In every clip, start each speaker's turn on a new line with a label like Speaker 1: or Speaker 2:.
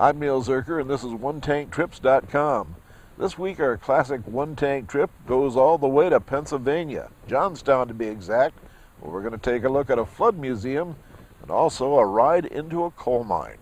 Speaker 1: I'm Neil Zerker, and this is OneTankTrips.com. This week our classic one-tank trip goes all the way to Pennsylvania, Johnstown to be exact, where we're going to take a look at a flood museum and also a ride into a coal mine.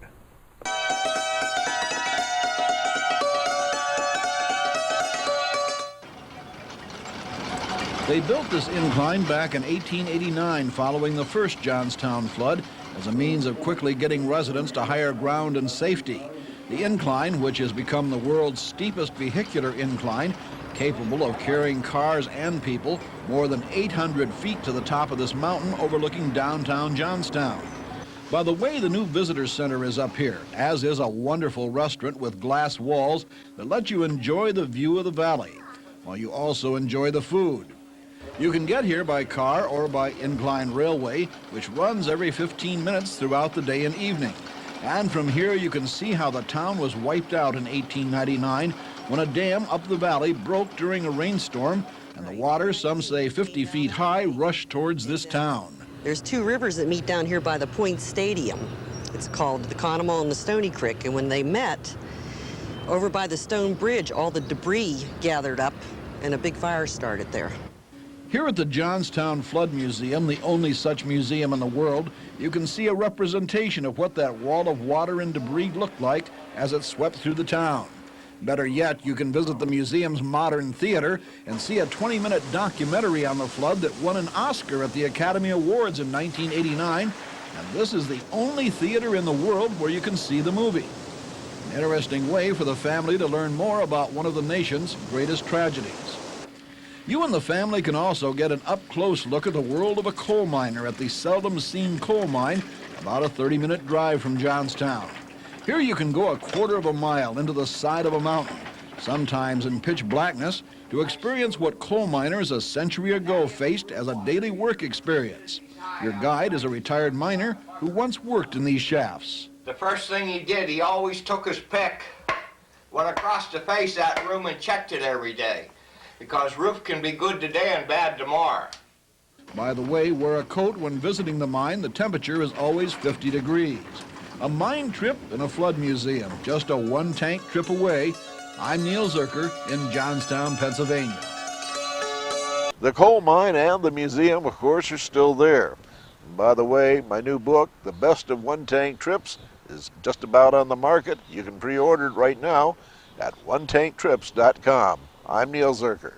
Speaker 2: They built this incline back in 1889 following the first Johnstown flood as a means of quickly getting residents to higher ground and safety. The incline, which has become the world's steepest vehicular incline, capable of carrying cars and people more than 800 feet to the top of this mountain overlooking downtown Johnstown. By the way, the new visitor center is up here, as is a wonderful restaurant with glass walls that let you enjoy the view of the valley, while you also enjoy the food. You can get here by car or by incline railway, which runs every 15 minutes throughout the day and evening. And from here you can see how the town was wiped out in 1899 when a dam up the valley broke during a rainstorm, and the water, some say 50 feet high, rushed towards this town.
Speaker 3: There's two rivers that meet down here by the Point Stadium. It's called the Conemaugh and the Stony Creek, and when they met, over by the stone bridge, all the debris gathered up and a big fire started there.
Speaker 2: Here at the Johnstown Flood Museum, the only such museum in the world, you can see a representation of what that wall of water and debris looked like as it swept through the town. Better yet, you can visit the museum's modern theater and see a 20-minute documentary on the flood that won an Oscar at the Academy Awards in 1989, and this is the only theater in the world where you can see the movie. An interesting way for the family to learn more about one of the nation's greatest tragedies. You and the family can also get an up-close look at the world of a coal miner at the Seldom Seen coal mine, about a 30-minute drive from Johnstown. Here you can go a quarter of a mile into the side of a mountain, sometimes in pitch blackness, to experience what coal miners a century ago faced as a daily work experience. Your guide is a retired miner who once worked in these shafts.
Speaker 4: The first thing he did, he always took his pick, went across the face of that room and checked it every day. Because roof can be good today and bad tomorrow.
Speaker 2: By the way, wear a coat when visiting the mine. The temperature is always 50 degrees. A mine trip in a flood museum, just a one-tank trip away. I'm Neil Zerker in Johnstown, Pennsylvania.
Speaker 1: The coal mine and the museum, of course, are still there. And by the way, my new book, The Best of One-Tank Trips, is just about on the market. You can pre-order it right now at OneTankTrips.com. I'm Neil Zerker.